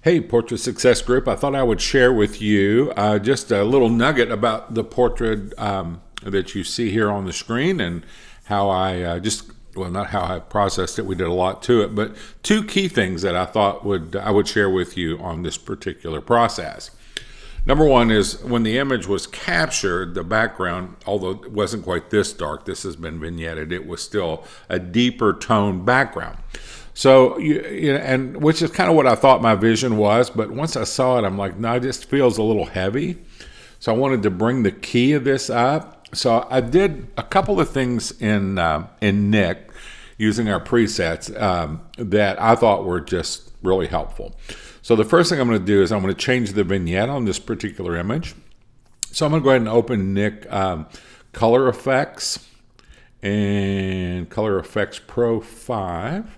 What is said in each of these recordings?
Hey, Portrait Success Group. I thought I would share with you just a little nugget about the portrait that you see here on the screen and how not how I processed it. We did a lot to it, but two key things that I thought I would share with you on this particular process. Number one is when the image was captured, the background, although it wasn't quite this dark, this has been vignetted, it was still a deeper tone background. So, and which is kind of what I thought my vision was, but once I saw it, I'm like, no, it just feels a little heavy. So I wanted to bring the key of this up. So I did a couple of things in Nick using our presets that I thought were just really helpful. So the first thing I'm going to do is I'm going to change the vignette on this particular image. So I'm going to go ahead and open Nick Color Effects and Color Effects Pro 5.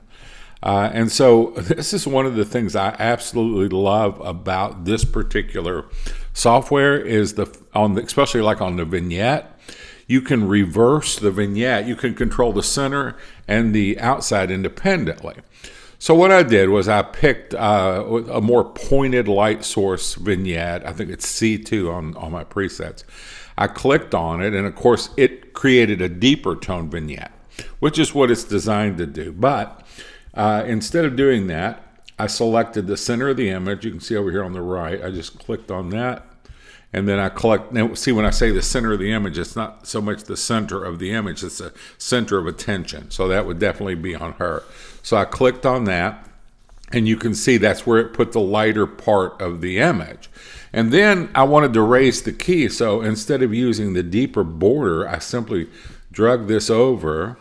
And so this is one of the things I absolutely love about this particular software is especially like on the vignette, you can reverse the vignette. You can control the center and the outside independently. So what I did was I picked a more pointed light source vignette. I think it's C2 on my presets. I clicked on it, and of course it created a deeper tone vignette, which is what it's designed to do. But instead of doing that, I selected the center of the image. You can see over here on the right, I just clicked on that. And then now see when I say the center of the image, it's not so much the center of the image, it's the center of attention. So that would definitely be on her. So I clicked on that, and you can see that's where it put the lighter part of the image. And then I wanted to raise the key. So instead of using the deeper border, I simply drug this over.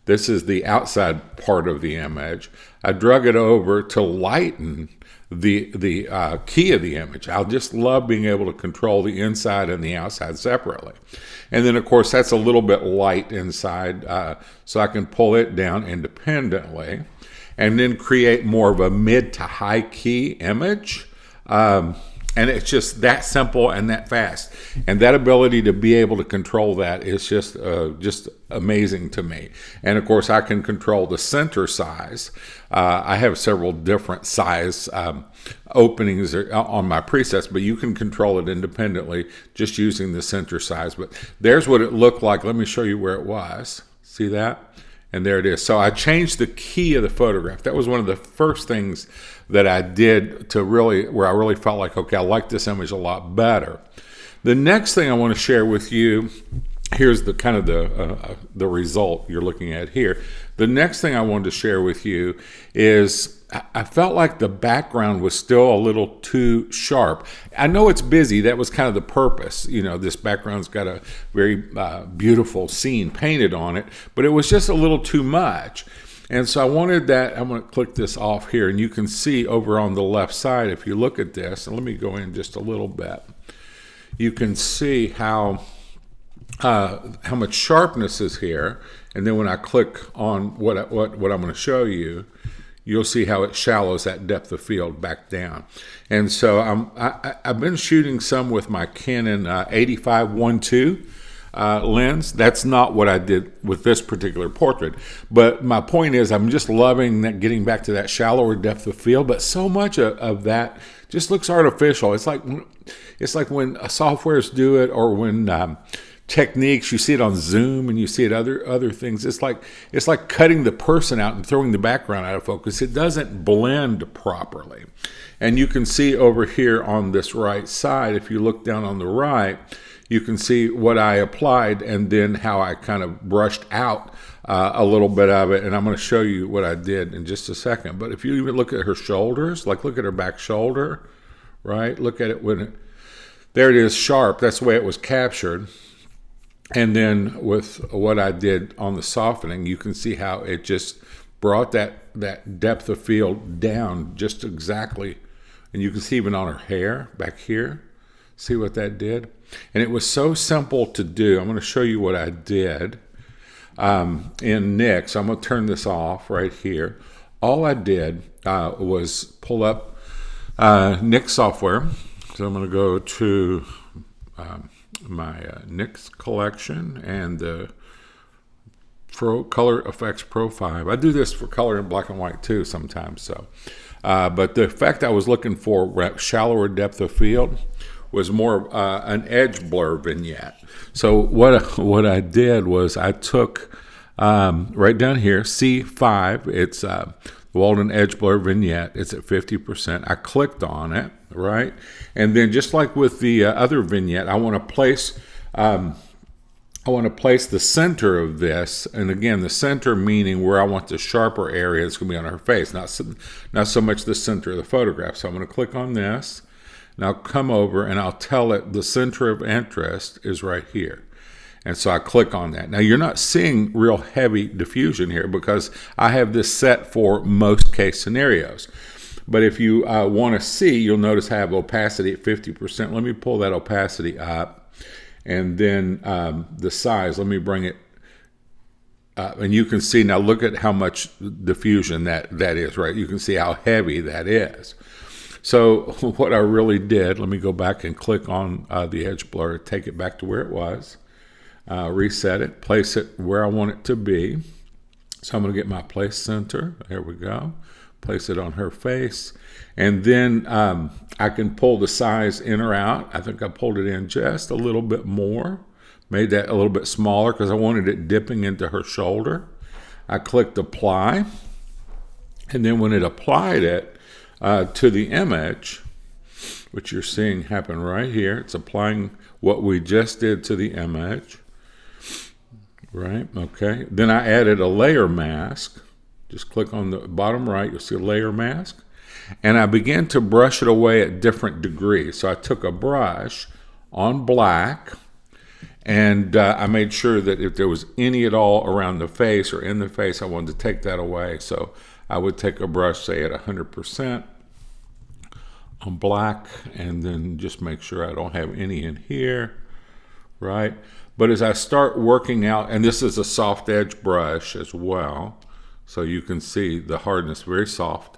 This is the outside part of the image. I drug it over to lighten the key of the image. I just love being able to control the inside and the outside separately. And then, of course, that's a little bit light inside, so I can pull it down independently and then create more of a mid to high key image. And it's just that simple and that fast. And that ability to be able to control that is just amazing to me. And of course, I can control the center size. I have several different size openings on my presets, but you can control it independently just using the center size. But there's what it looked like. Let me show you where it was. See that? And there it is. So I changed the key of the photograph. That was one of the first things that I did where I really felt like, okay, I like this image a lot better. The next thing I want to share with you, here's the kind of the result you're looking at here. The next thing I wanted to share with you is I felt like the background was still a little too sharp. I know it's busy. That was kind of the purpose. This background's got a very beautiful scene painted on it, but it was just a little too much. And so I wanted that. I'm going to click this off here, and you can see over on the left side, if you look at this, and let me go in just a little bit, you can see how much sharpness is here. And then when I click on what I'm going to show you, you'll see how it shallows that depth of field back down. And so I've been shooting some with my Canon 85-1.2 lens. That's not what I did with this particular portrait. But my point is I'm just loving that, getting back to that shallower depth of field. But so much of that just looks artificial. It's like when softwares do it, or when techniques, you see it on Zoom and you see it other things. It's like cutting the person out and throwing the background out of focus. It doesn't blend properly. And you can see over here on this right side, if you look down on the right, you can see what I applied and then how I kind of brushed out a little bit of it. And I'm going to show you what I did in just a second. But if you even look at her shoulders, like look at her back shoulder, right? Look at it there it is, sharp. That's the way it was captured. And then with what I did on the softening, you can see how it just brought that depth of field down just exactly. And you can see even on her hair back here, see what that did? And it was so simple to do. I'm going to show you what I did in Nick. So I'm going to turn this off right here. All I did was pull up Nick software. So I'm going to go to my Nick's collection and the Color Effects Pro 5. I do this for color in black and white too sometimes. So, but the effect I was looking for, shallower depth of field, was more an edge blur vignette. So what I did was I took right down here, C5. It's the Walden Edge Blur Vignette. It's at 50%. I clicked on it, right? And then just like with the other vignette, I want to place the center of this, and again, the center meaning where I want the sharper area that's going to be on her face, not so much the center of the photograph. So I'm going to click on this, and I'll come over and I'll tell it the center of interest is right here. And so I click on that. Now you're not seeing real heavy diffusion here because I have this set for most case scenarios. But if you want to see, you'll notice I have opacity at 50%. Let me pull that opacity up. And then the size, let me bring it up. And you can see, now look at how much diffusion that is, right? You can see how heavy that is. So what I really did, let me go back and click on the edge blur, take it back to where it was, reset it, place it where I want it to be. So I'm going to get my place center. There we go. Place it on her face. And then I can pull the size in or out. I think I pulled it in just a little bit more. Made that a little bit smaller because I wanted it dipping into her shoulder. I clicked apply. And then when it applied it to the image, which you're seeing happen right here, it's applying what we just did to the image. Right, okay. Then I added a layer mask. Just click on the bottom right, you'll see a layer mask. And I began to brush it away at different degrees. So I took a brush on black, and I made sure that if there was any at all around the face or in the face, I wanted to take that away. So I would take a brush, say at 100% on black, and then just make sure I don't have any in here, right? But as I start working out, and this is a soft edge brush as well, so you can see the hardness, very soft.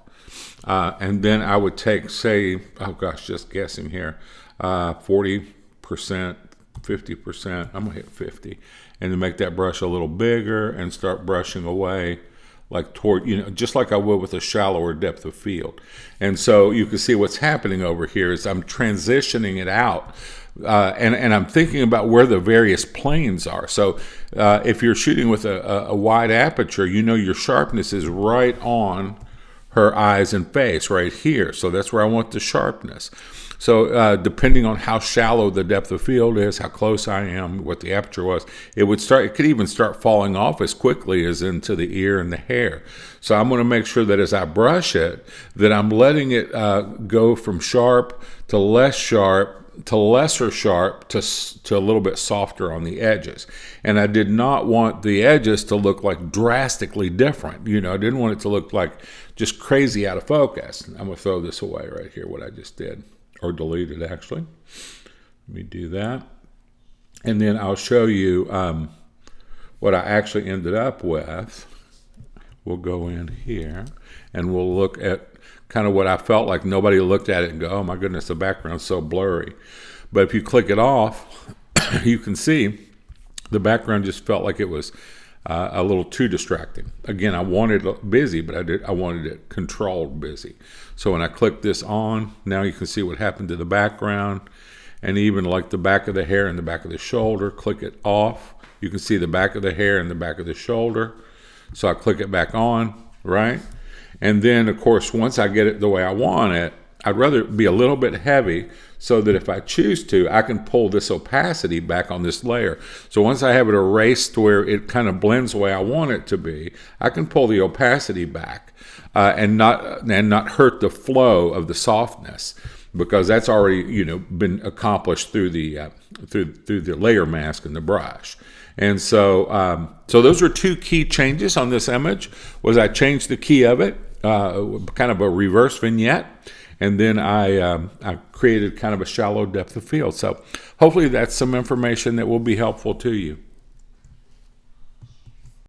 And then I would take, say, oh gosh, just guessing here, 40%, 50%, I'm gonna hit 50, and then make that brush a little bigger and start brushing away like toward, just like I would with a shallower depth of field. And so you can see what's happening over here is I'm transitioning it out. And I'm thinking about where the various planes are. So if you're shooting with a wide aperture, your sharpness is right on her eyes and face right here. So that's where I want the sharpness. So depending on how shallow the depth of field is, how close I am, what the aperture was, it could even start falling off as quickly as into the ear and the hair. So I'm going to make sure that as I brush it, that I'm letting it go from sharp to less sharp, to lesser sharp, to a little bit softer on the edges. And I did not want the edges to look like drastically different. I didn't want it to look like just crazy out of focus. I'm going to throw this away right here, what I just did, or delete it actually. Let me do that. And then I'll show you what I actually ended up with. We'll go in here and we'll look at kind of what I felt like. Nobody looked at it and go, oh my goodness, the background's so blurry. But if you click it off, you can see the background just felt like it was a little too distracting. Again, I wanted it busy, but I wanted it controlled busy. So when I click this on, now you can see what happened to the background, and even like the back of the hair and the back of the shoulder. Click it off, you can see the back of the hair and the back of the shoulder. So I click it back on, right? And then, of course, once I get it the way I want it, I'd rather it be a little bit heavy so that if I choose to, I can pull this opacity back on this layer. So once I have it erased to where it kind of blends the way I want it to be, I can pull the opacity back and not hurt the flow of the softness, because that's already been accomplished through the layer mask and the brush. And so so those are two key changes on this image. Was I changed the key of it, kind of a reverse vignette, and then I created kind of a shallow depth of field. So hopefully that's some information that will be helpful to you.